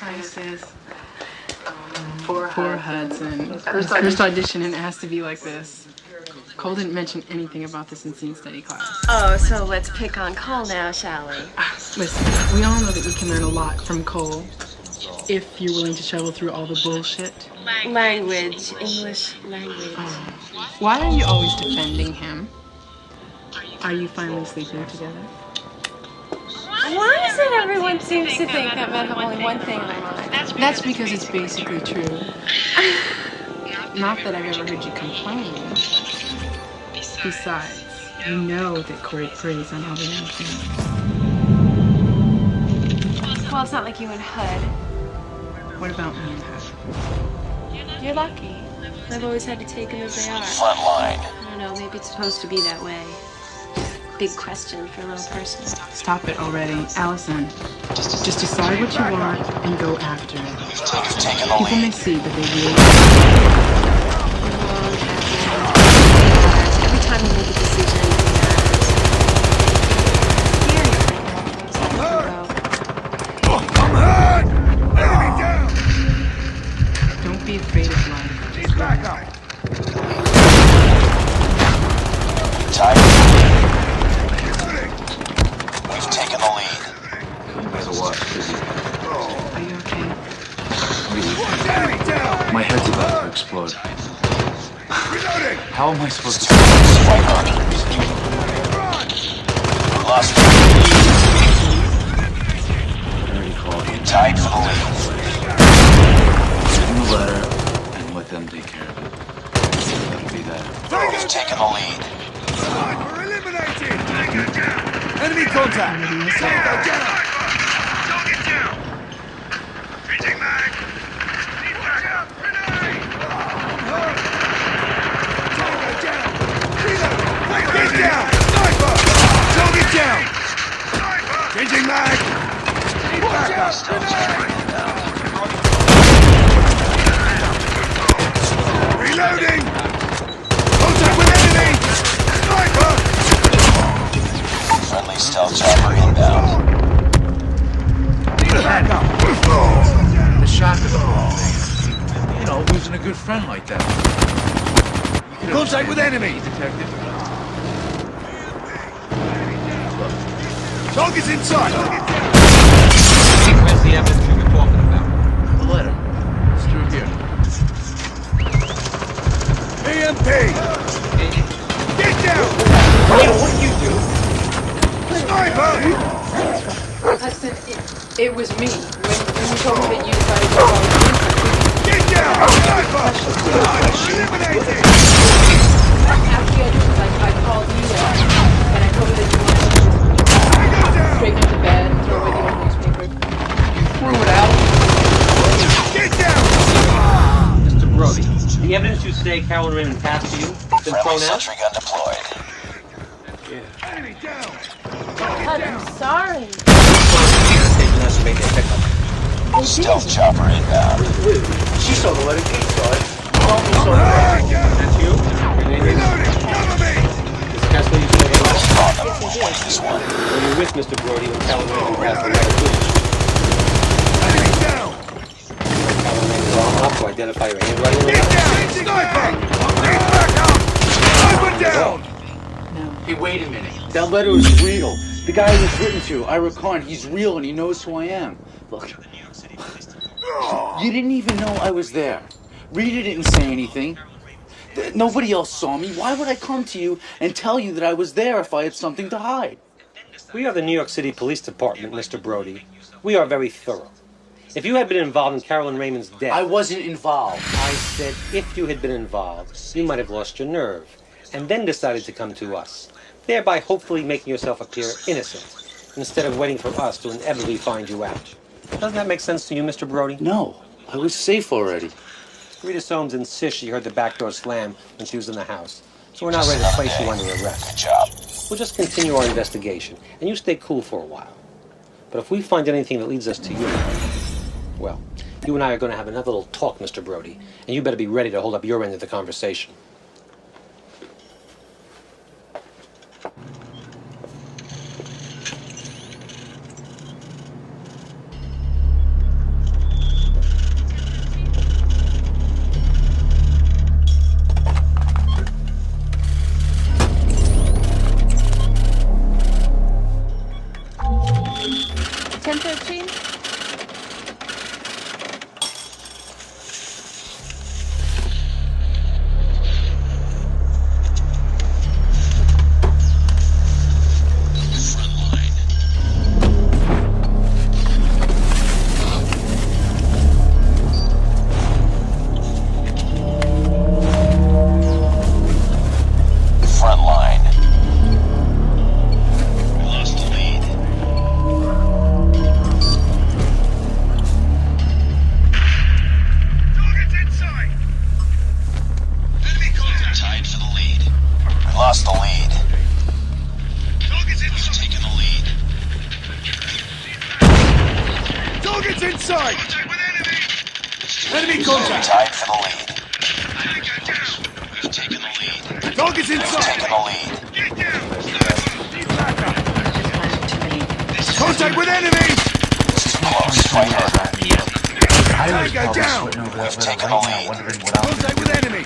Hi, sis. Poor Hudson. First audition, and it has to be like this. Cole didn't mention anything about this in scene study class. Oh, so let's pick on Cole now, shall we? Listen, we all know that we can learn a lot from Cole if you're willing to shovel through all the bullshit. Language. English language. Why are you always defending him? Are you finally sleeping together? Why is it everyone seems to think that men have only one thing in their mind? That's because it's basically true. Not that I've ever heard you complain. Besides, you know that Cole preys on other men's things. Well, it's not like you and Hud. What about me and Hud? You're lucky. I've always had to take them as they are. Front line. I don't know, maybe it's supposed to be that way. Big question for a little person. Stop it already. Allison, just decide what you want and go after it. You've taken the People lead. may see, but they really... Every time you make a decision, it matters. I'm hurt! Enemy down! Don't be afraid of life. He's back up! Tied. We've taken the lead. Are you okay? Enemy down! My head's about to explode. Reloading! How am I supposed to... Swiper. Run! Lost. I already called you. Tied for the lead. Send the letter and let them take care of it. That'll be that. We've taken the lead. Sniper eliminated! Tango down! Enemy contact! Tango down! Target down! Changing mag! Need backup! Grenade! Tango down! Reload! Get down! Sniper! Target down! Sniper! Changing mag! Need backup! Grenade! Reloading! Contact with enemy! Sniper! Friendly stealth chopper inbound. Need backup! The shock of the whole thing. You know, losing a good friend like that. Contact with enemy! Detective. Target's inside! Where's the evidence you were talking about? The letter. It's through here. EMP! Get down! What do you do? Sniper! Hudson, it was me. When you told me that you decided to follow me. Get down! Sniper! Eliminated! After I called you and I told you that you wanted to Go down! straighten up the bed and throw away the old newspaper. You threw it out? Get down! Mr. Brody, the evidence you say Carolyn Raymond passed to you been Friendly thrown out? sentry gun deployed. Enemy down! Hud, I'm sorry. Station has to make their pickup. Stealth chopper inbound. She saw the letter, Kate saw it. That's you? Reloading! Cover me! Is Kessler you still there? On them. Winning this one. Were you with Mr. Brody when Carolyn Raymond passed the letter to you? Enemy down! Carolyn Raymond's arm up to identify your handwriting on the Get letter? down! Sniper! Need backup! Sniper down! Hey, wait a minute. That letter is real. The guy it was written to, Ira Khan, he's real and he knows who I am. Look. You didn't even know I was there. Rita didn't say anything. Nobody else saw me. Why would I come to you and tell you that I was there if I had something to hide? We are the New York City Police Department, Mr. Brody. We are very thorough. If you had been involved in Carolyn Raymond's death... I wasn't involved. I said if you had been involved, you might have lost your nerve, and then decided to come to us, thereby hopefully making yourself appear innocent, instead of waiting for us to inevitably find you out. Doesn't that make sense to you, Mr. Brody? No, I was safe already. Rita Soames insists she heard the back door slam when she was in the house, so we're not ready to place you under arrest. Good job. We'll just continue our investigation, and you stay cool for a while. But if we find anything that leads us to you, well, you and I are going to have another little talk, Mr. Brody, and you better be ready to hold up your end of the conversation. 1013? Front line. We lost the lead. Target's inside. Enemy contact. Tied for the lead. We lost the lead. Target's inside. We've taken the lead. Target's inside. Contact with enemy. Enemy contact. Tied for the lead. We've taken the lead. Target's inside. We've taken the lead. Get down. Need backup. Contact with enemy. This is close. Fight harder. Tango down. We've taken the lead. Contact with enemy.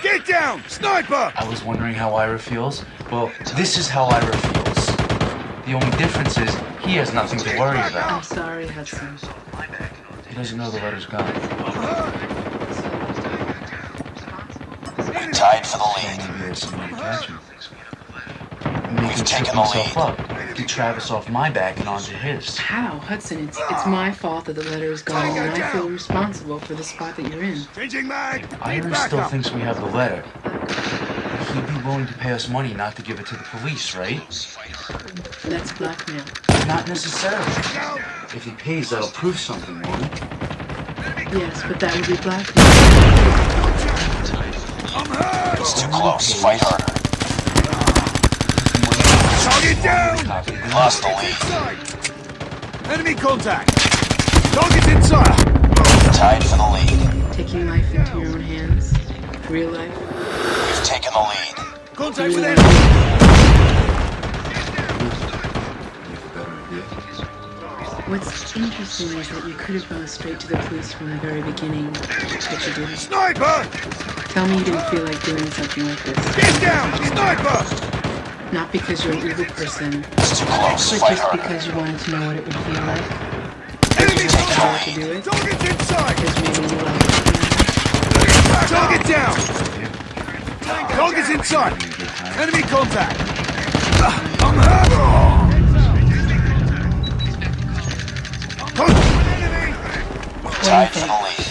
Get down. Sniper. I was wondering how Ira feels. Well, this is how Ira feels. The only difference is he has nothing to worry I'm about. sorry, Hudson. He doesn't know the letter's gone. We tied for the lead. Maybe there's some way to catch him. Make him trip himself up. Get Travis off my back and onto his. How, Hudson? It's my fault that the letter is gone, and I feel responsible for the spot that you're in. Changing mag. Ira still thinks we have the letter. He'd be willing to pay us money not to give it to the police, right? That's blackmail. Not necessarily. If he pays, that'll prove something, won't it? Yes, but that would be blackmail. It's too close. Fight harder. Target down. We lost the lead. Enemy contact. Target's inside. Tied for the lead. Taking life into your own hands. Real life. We've taken the lead. Contact with Real enemy. life. What's interesting is that you could have gone straight to the police from the very beginning, but you didn't. Sniper. Tell me you didn't feel like doing something like this. Get down. Sniper. Not because you're an evil person, It's too close. but Fight just harder. because you wanted to know what it would feel like. Enemy How to contact. do it. Target's inside. Because maybe you like it. Target down. Target's inside. Enemy contact. I'm hurt. Contact with enemy. Tied for the lead.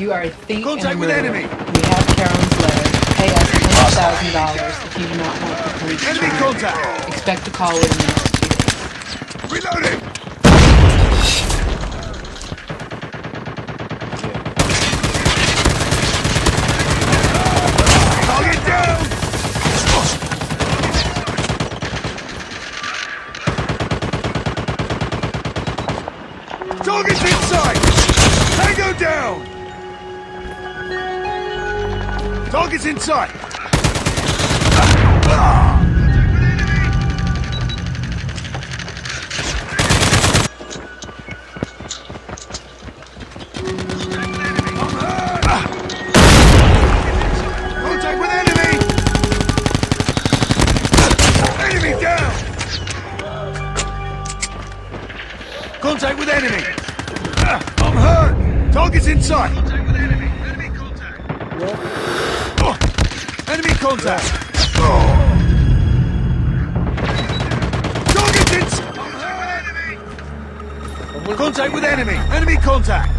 You are a thief Contact and a with murderer. enemy. We have Carolyn's letter. Pay us $100,000 if you do not want the police to Enemy find it. contact. Expect a call within the next 2 days. Reloading. Target down. Target's inside. Tango down. Target's inside. Contact with enemy. Enemy down. Contact with enemy. I'm hurt. Target's inside. Contact with enemy. Enemy contact. Enemy contact. Target's inside. Contact with enemy. Enemy contact.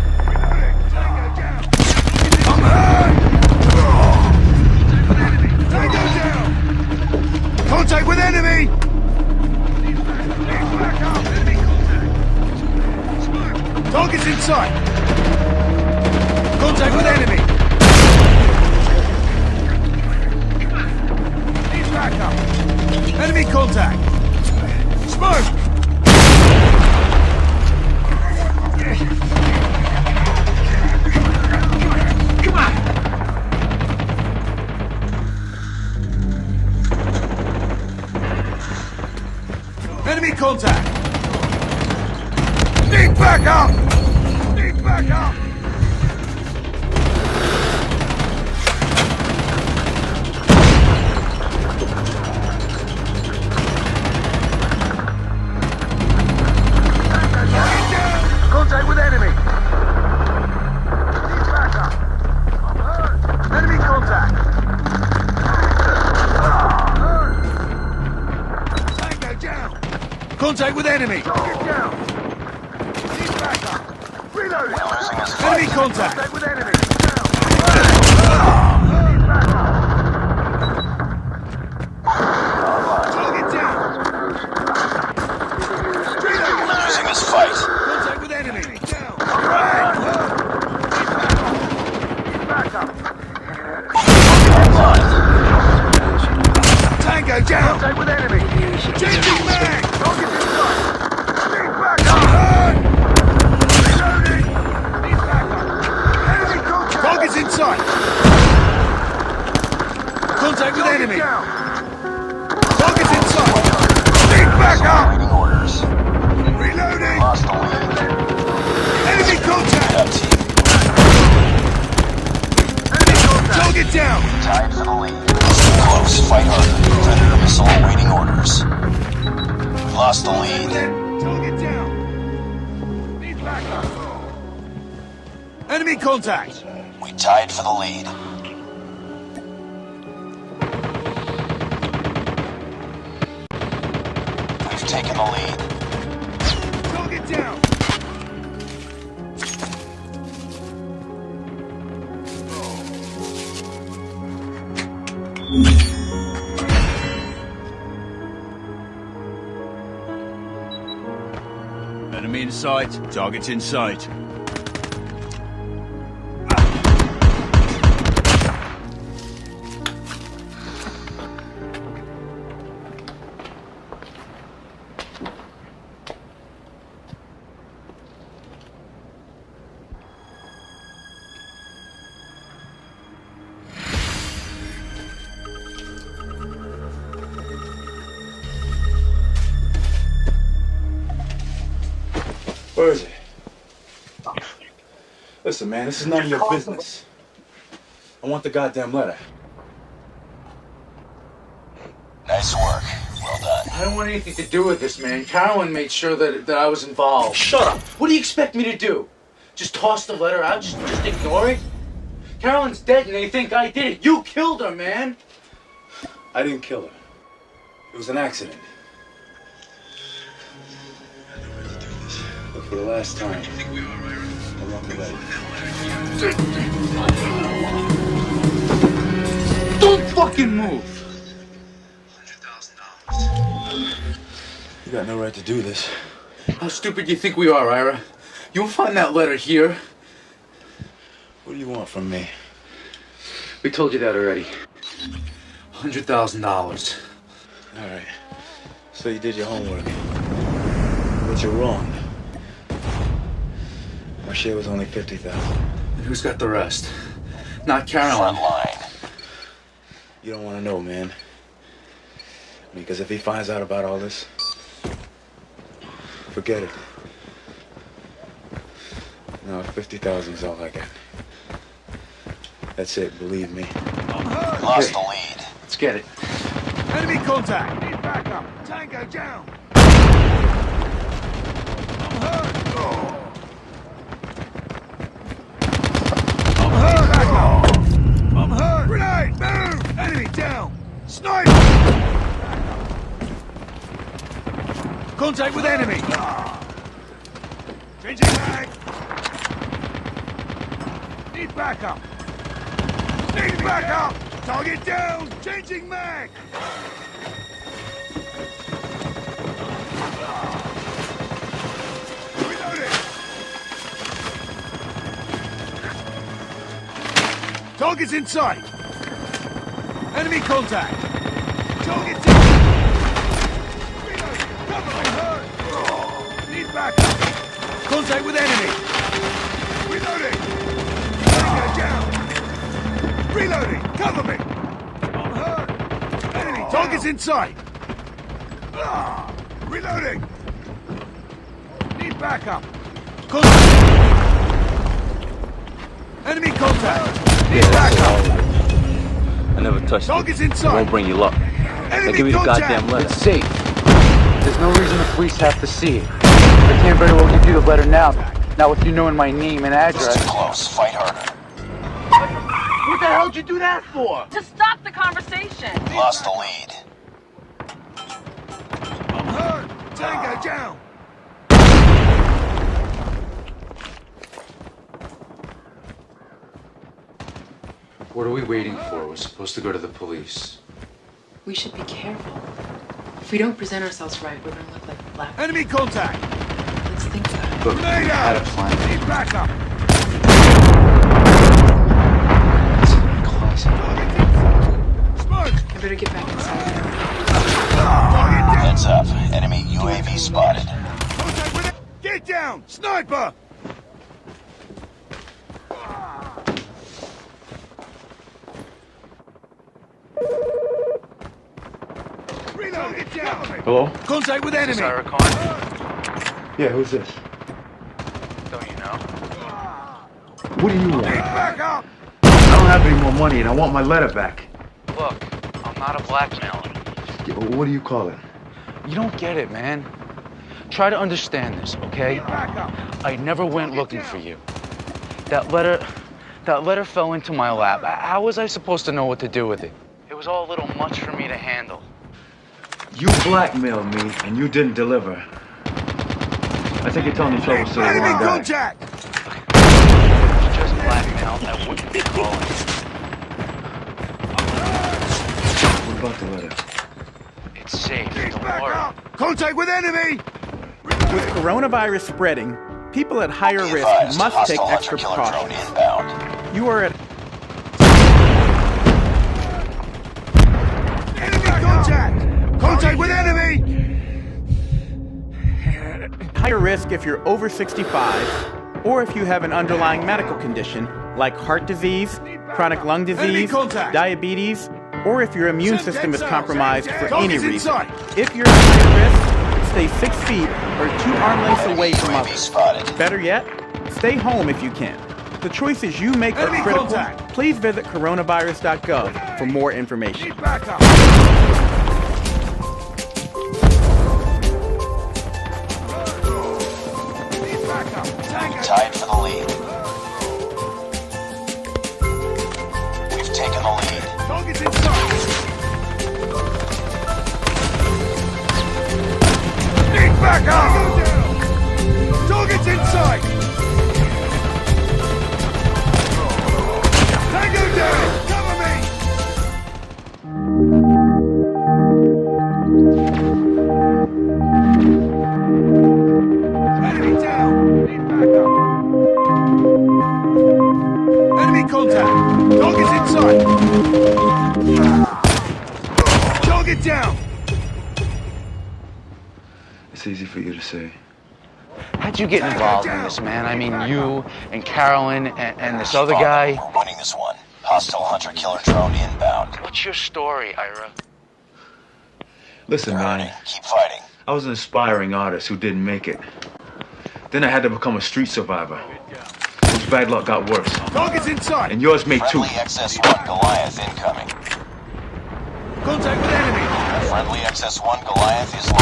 I'm hurt. Tango down. Contact with enemy. Target's inside. Contact with enemy. Need backup. Enemy contact. Smoke. Come on. Enemy contact. Need backup. Need backup. enemy! Get down! Need backup! Reload! Enemy contact! With enemy! Target down! Losing this fight. Contact with enemy! Down! Backup! Tango down! Contact with enemy! Changing mag! Target in sight! Need backup! Reloading! Need backup! Enemy contact! Target's in sight! Contact with enemy! Target's in sight! Need backup! Waiting orders. Reloading! Lost the lead. Enemy contact! That team Enemy contact! Target down! tied for the lead. Too close. Fight harder. Predator missile awaiting orders. We lost the lead. Target down! Need backup! Enemy contact! We tied for the lead. We've taken the lead. Target down! Enemy in sight. Target's in sight. Where is it? Listen, man, this is none of your business. I want the goddamn letter. Nice work. Well done. I don't want anything to do with this, man. Carolyn made sure that I was involved. Shut up. What do you expect me to do? Just toss the letter out? Just ignore it? Carolyn's dead and they think I did it. You killed her, man. I didn't kill her. It was an accident. But for the last time, I want the letter. Don't fucking move! You got no right to do this. How stupid do you think we are, Ira? You'll find that letter here. What do you want from me? We told you that already. $100,000. All right. So you did your homework. But you're wrong. My share was only $50,000. And who's got the rest? Not Carolyn. Front line. You don't want to know, man. Because if he finds out about all this, forget it. No, 50,000 is all I got. That's it, believe me. Lost the lead. Let's get it. Enemy contact! Need backup! Tango down! I'm hurt! I'm hurt! Backup! I'm hurt! Grenade! Move! Enemy down! Sniper! Contact with enemy! Changing mag! Need backup! Need backup! Target down! Changing mag! Reloading! Target's in sight! Enemy contact! Target down! Reloading! Cover me! Hurt! Need backup! Contact with enemy! Reloading! Tango down! Reloading! Cover me! I'm hurt! Enemy! Target's in sight! Reloading! Need backup! Contact! Enemy contact! Need backup! I never touched Target's it. in It sight! won't bring you luck. Now Enemy give me the contact! goddamn letter. It's safe. There's no reason the police have to see it. I can't very well give you the letter now. Not with you knowing my name and It's address. too close. Fight harder. What the hell did you do that for? To stop the conversation. Lost the lead. I'm hurt! Tango down! we waiting for? We're supposed to go to the police. We should be careful. If we don't present ourselves right, we're gonna look like black. Enemy contact! Let's think about it. Look, we Grenade had a out! plan. Need backup! Classic. Smoke! I better get back inside. Heads up. Enemy UAV spotted. Contact with it! Get down! Sniper! Reload! Get down! Hello? Contact with enemy! Yeah, who's this? Don't you know? What do you Need want? backup! I don't have any more money and I want my letter back. Look, I'm not a blackmailer. What do you call it? You don't get it, man. Try to understand this, okay? Need backup! I never went looking for you. That letter fell into my lap. How was I supposed to know what to do with it? It was all a little much for me to handle. You blackmailed me and you didn't deliver. I think you're telling the trouble to the Enemy wrong guy. contact! It was just blackmail. I wouldn't be calling. What about the letter? It's safe. Need Don't worry. backup! Contact with enemy! With coronavirus spreading, people at higher Be risk advised, must take hostile extra hunter-killer drone precautions. inbound. You are at Enemy contact! Contact with enemy! higher risk if you're over 65, or if you have an underlying medical condition like heart disease, chronic lung disease, contact. diabetes, or if your immune Send system is dead compromised cells. for Targets any reason. inside. If you're at higher risk, stay 6 feet or 2 arm lengths away from UAV others. spotted. Better yet, stay home if you can. The choices you make are Enemy critical. contact. Please visit coronavirus.gov for more information. Need backup! Need backup! Tango! Tied for the lead. We've taken the lead. Target's inside! Need backup! Target's inside! Tango down! Cover me! Enemy down! Need backup! Enemy contact! Target's inside! Target down! It's easy for you to say. How'd you get involved in this, man? I mean, you and Carolyn and this other guy. We're winning this one. Hostile hunter-killer drone inbound. What's your story, Ira? Listen, Ready? man, Keep fighting. I was an aspiring artist who didn't make it. Then I had to become a street survivor, whose bad luck got worse. Target's inside! And yours may too. Friendly XS-1 Goliath incoming. Contact with enemy! Friendly XS-1 Goliath is low.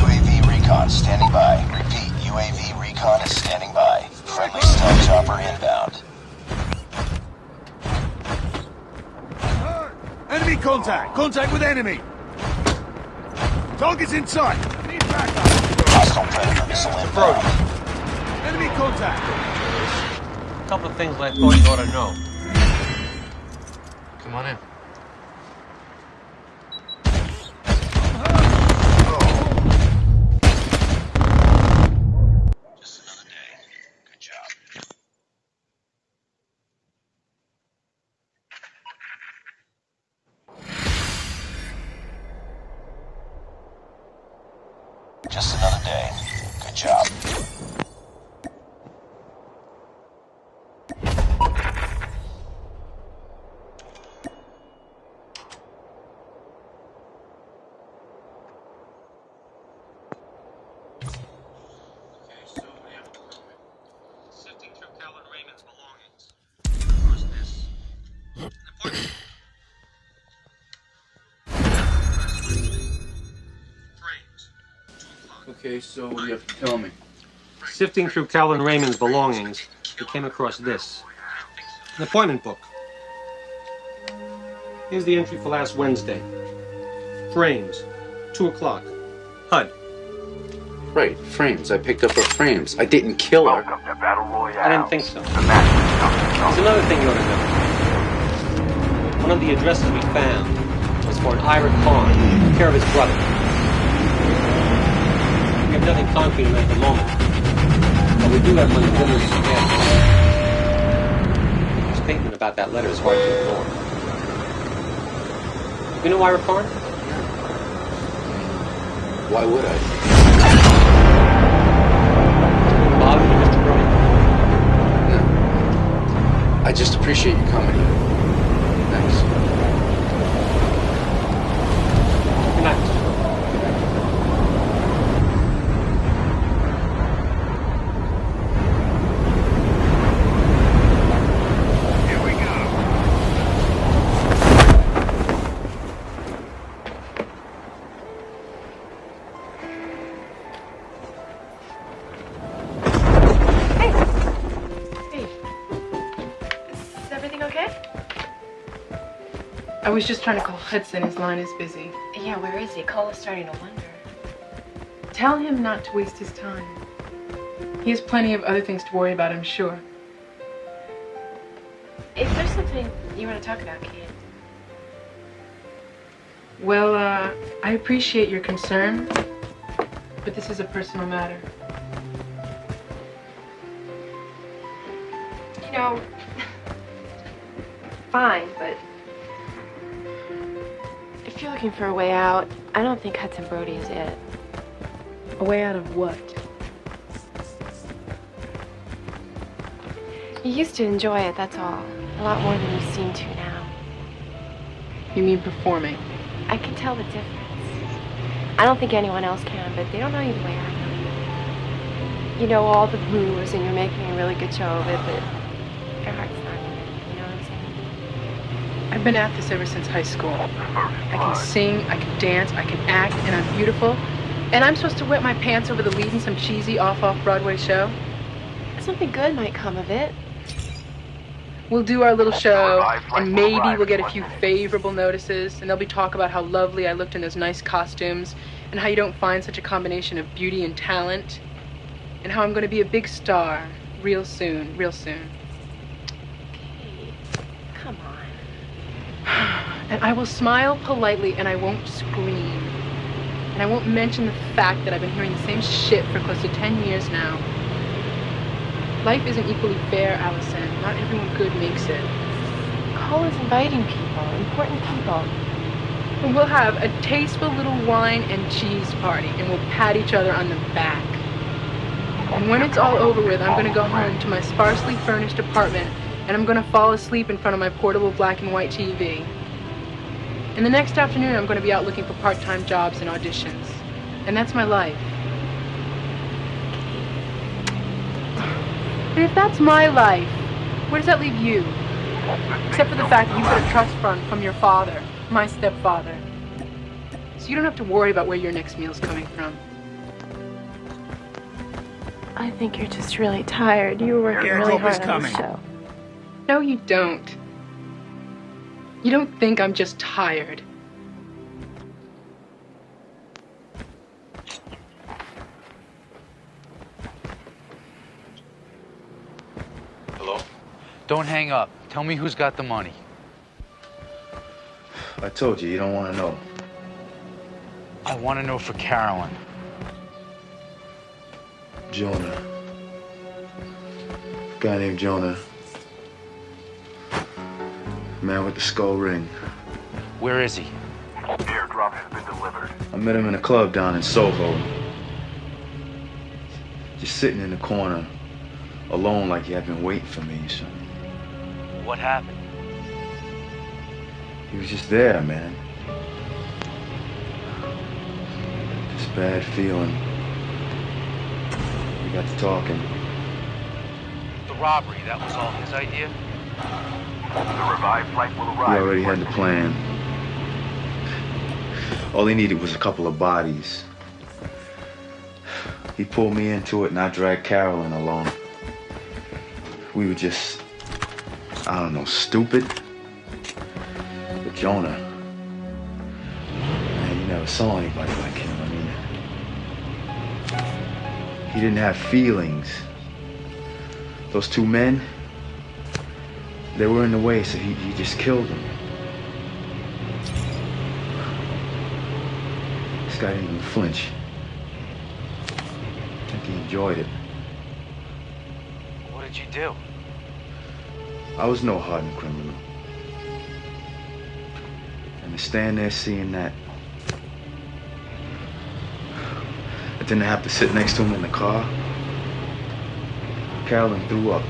UAV recon standing by. Repeat, UAV recon is standing by. Friendly stealth chopper inbound. Enemy contact! Contact with enemy! Target's inside! Need backup! Hostile predator missile inbound. Enemy contact! A couple of things I thought you ought to know. Come on in. Just another day. Good job. Just another day. Good job. Sifting through Calvin Raymond's belongings. What's this? An appointment. Frames. 2 o'clock. Okay, so you have to tell me. Sifting through Calvin Raymond's belongings, we came across this. An appointment book. Here's the entry for last Wednesday. Frames. 2 o'clock. HUD. Right, frames. I picked up her frames. I didn't kill her. I didn't think so. There's another thing you ought to know. One of the addresses we found was for an Ira Khan, care of his brother. We have nothing concrete at the moment, but we do have Montgomery's statement. His statement about that letter is hard to ignore. You know Ira Khan? Why would I? Bother you, Mr. Brody? No. I just appreciate you coming here. Thanks. Good night, Mr. Brody. Here we go. Is everything okay? I was just trying to call Hudson. His line is busy. Yeah, where is he? Cole is starting to wonder. Tell him not to waste his time. He has plenty of other things to worry about, I'm sure. If there's something you want to talk about, Kate. Well, I appreciate your concern, but this is a personal matter. You know, fine, but if you're looking for a way out, I don't think Hudson Brody is it. A way out of what? You used to enjoy it, that's all. A lot more than you seem to now. You mean performing? I can tell the difference. I don't think anyone else can, but they don't know you the way I know you. You know all the moves and you're making a really good show of it, but your heart's not in it. You know what I'm saying? I've been at this ever since high school. I can sing, I can dance, I can act, and I'm beautiful. And I'm supposed to wet my pants over the lead in some cheesy off-Broadway show? Something good might come of it. We'll do our little show, and maybe we'll get a few favorable notices, and there'll be talk about how lovely I looked in those nice costumes, and how you don't find such a combination of beauty and talent, and how I'm going to be a big star real soon, real soon. Kate, come on. And I will smile politely, and I won't scream. And I won't mention the fact that I've been hearing the same shit for close to 10 years now. Life isn't equally fair, Allison. Not everyone good makes it. Cole is inviting people, important people. And we'll have a tasteful little wine and cheese party, and we'll pat each other on the back. And when it's all over with, I'm gonna go home to my sparsely furnished apartment, and I'm gonna fall asleep in front of my portable black and white TV. And the next afternoon, I'm gonna be out looking for part-time jobs and auditions. And that's my life. And if that's my life, where does that leave you? Except for the fact that you get a trust fund from your father, my stepfather. So you don't have to worry about where your next meal's coming from. I think you're just really tired. You were working really hard on this show. No, you don't. You don't think I'm just tired. Hello? Don't hang up. Tell me who's got the money. I told you, you don't want to know. I want to know for Carolyn. Jonah. Guy named Jonah. Man with the skull ring. Where is he? Airdrop has been delivered. I met him in a club down in Soho. Just sitting in the corner, alone like he had been waiting for me, so. What happened? He was just there, man. This bad feeling. We got to talking. The robbery, that was all his idea? The revived flight will arrive. He already had the plan. All he needed was a couple of bodies. He pulled me into it and I dragged Carolyn along. We were just, I don't know, stupid. But Jonah, man, you never saw anybody like him. I mean, he didn't have feelings. Those two men, they were in the way, so he just killed them. guy didn't even flinch. I think he enjoyed it. What did you do? I was no hardened criminal. And to stand there seeing that, I didn't have to sit next to him in the car. Carolyn threw up.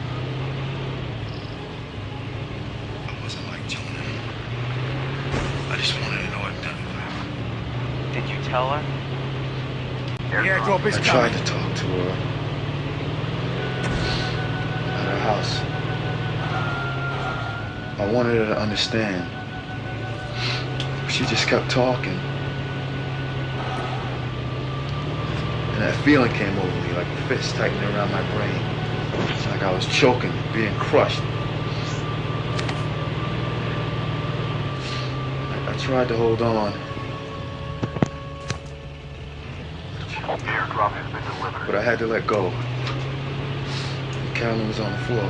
I wasn't like Jonah. I just wanted to know I'd done it. Did you tell her? Yeah, drop his I tried to talk to her at her house. I wanted her to understand. She just kept talking. And that feeling came over me like a fist tightening around my brain. It's like I was choking, being crushed. I tried to hold on. Airdrop has been delivered. But I had to let go. Carolyn was on the floor.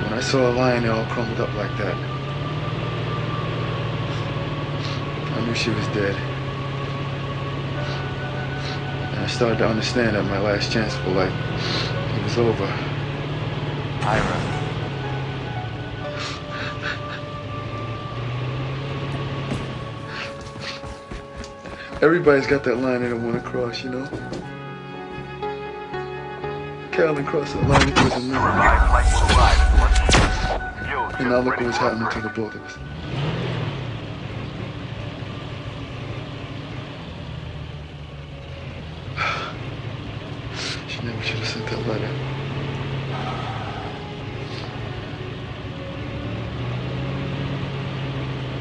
When I saw her lying there all crumpled up like that, I knew she was dead. And I started to understand that my last chance for life, it was over. Ira. Everybody's got that line they don't want to cross, you know? Carolyn crossed that line because of me. And now look what's happening to the both of us. She never should have sent that letter.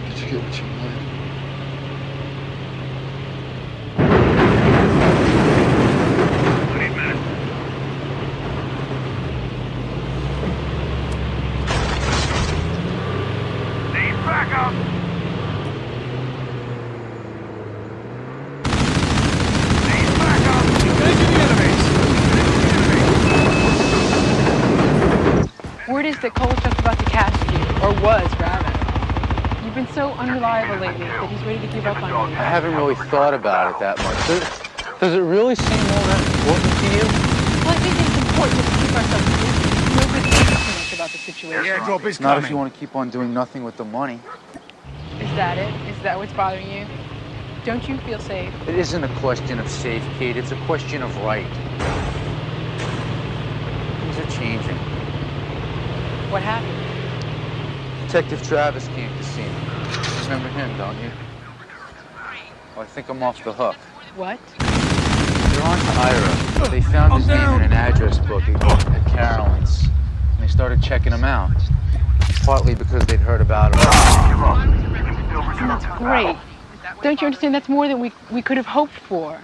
Did you get what you wanted? Word is that Cole's just about to cast you, or was, rather. You've been so unreliable lately that he's ready to give up on you. I haven't really thought about it that much. Does it really seem all that important to you? Well, I think it's important to keep ourselves busy. No good thinking too much about the situation. Yeah, drop his Not if you want to keep on doing nothing with the money. Is that it? Is that what's bothering you? Don't you feel safe? It isn't a question of safe, Kate. It's a question of right. Things are changing. What happened? Detective Travis came to see me. Remember him, don't you? Well, I think I'm off the hook. What? They're on to Ira. They found his name in an address book at Carolyn's. And they started checking him out. Partly because they'd heard about him. That's great. Don't you understand that's more than we could have hoped for?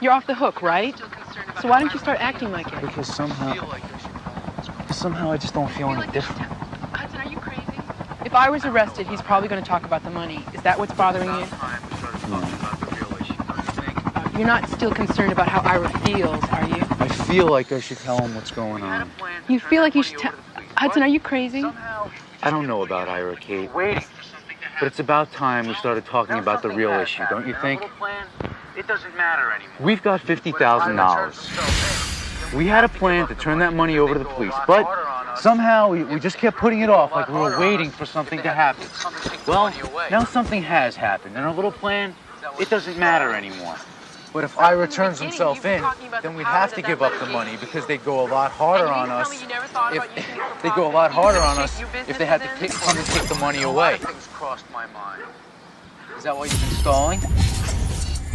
You're off the hook, right? So why don't you start acting like it? Because somehow I just don't feel any different. Hudson, are you crazy? If I was arrested, he's probably going to talk about the money. Is that what's bothering you? You're not still concerned about how Ira feels, are you? I feel like I should tell him what's going on. You feel like you should tell... Hudson, are you crazy? I don't know about Ira, Kate. But it's about time we started talking about the real issue, don't you think? It doesn't matter anymore. We've got $50,000. We had a plan to turn that money over to the police, but somehow we just kept putting it off like we were waiting for something to happen. Well, now something has happened, and our little plan, it doesn't matter anymore. But if Ira turns himself in, then we'd have to give up the money because they'd go a lot harder on us. They'd go a lot harder on us if they had to come and take the money away. Things crossed my mind. Is that why you've been stalling?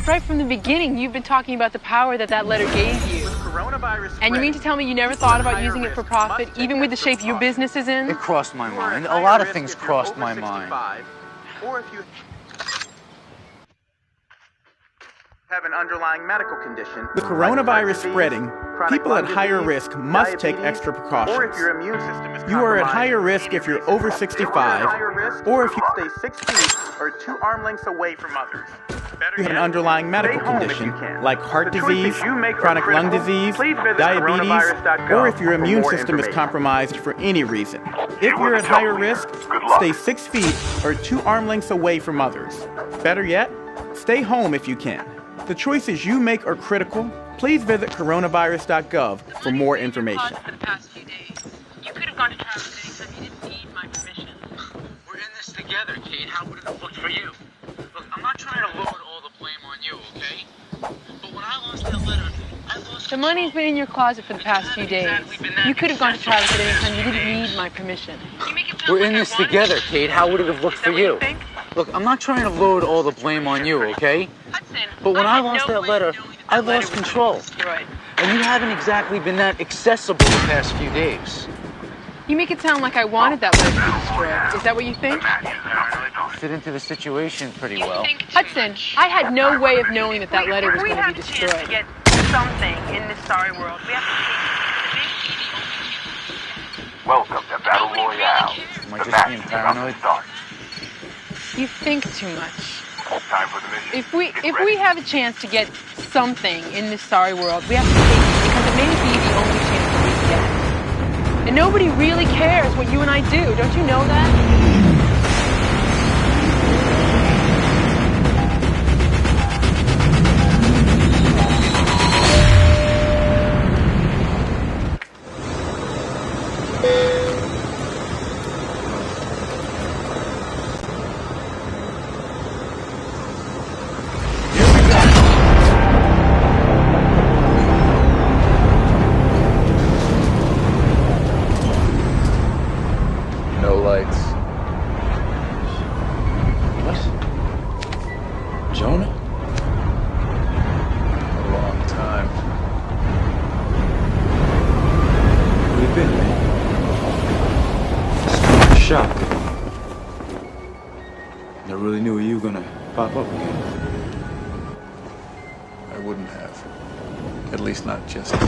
Right from the beginning, you've been talking about the power that letter gave you. And you mean to tell me you never thought about using it for profit, even with the shape your business is in? It crossed my mind. A lot of things crossed my mind. Or if you have an underlying medical condition. With coronavirus spreading, people at higher risk must take extra precautions. Or if your immune system is You are at higher risk if you're over 65, or if you stay 6 feet or 2 arm lengths away from others. You have an underlying medical condition like heart disease, chronic lung disease, diabetes, or if your immune system is compromised for any reason. If you're at higher risk, stay 6 feet or 2 arm lengths away from others. Better yet, stay home if you can. The choices you make are critical. Please visit coronavirus.gov for more information. For the past few days. You could have gone to Travis anytime you didn't need my permission. We're in this together, Kate. How would it have looked for you? Look, I'm not trying to load all the blame on you, okay? But when I lost that letter, I lost The money's been in your closet for the past few days. You could have gone to Travis at any time you didn't need my permission. We're in this together, Kate. How would it have looked for you? Look, I'm not trying to load all the blame on you, okay? But when I lost that letter, I lost control. And you haven't exactly been that accessible the past few days. You make it sound like I wanted that letter to be destroyed. Is that what you think? Fit into the situation pretty well. Hudson, I had no way of knowing that that letter was going to be destroyed. We have to get something in this sorry world. We have to Welcome to Battle Royale. Am I just being paranoid? You think too much. Time for the mission. If we have a chance to get something in this sorry world, we have to take it because it may be the only chance that we get. And nobody really cares what you and I do. Don't you know that? No lights. What? Jonah? A long time. Where you been, man? Shock. Never really knew you were gonna pop up again. I wouldn't have. At least not just yet.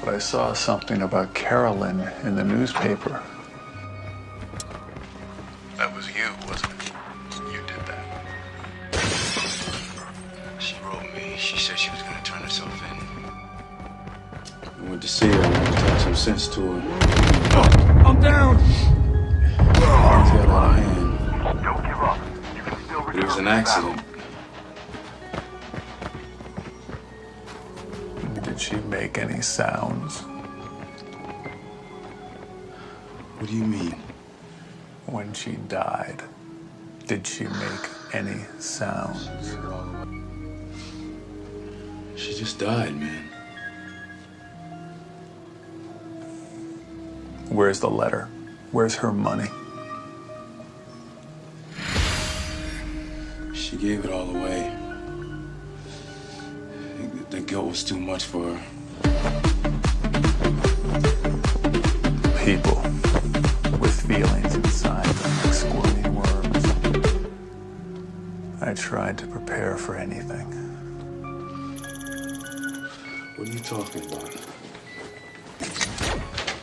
But I saw something about Carolyn in the newspaper. That was you, wasn't it? You did that. She wrote me. She said she was gonna turn herself in. I went to see her and talk some sense to her. I'm down! Things got out of hand. Don't give up. You can still But it was an accident. Did she make any sounds? What do you mean? When she died, did she make any sounds? She just died, man. Where's the letter? Where's her money? She gave it all away. The guilt was too much for her. People with feelings inside them like squirming worms. I tried to prepare for anything. What are you talking about?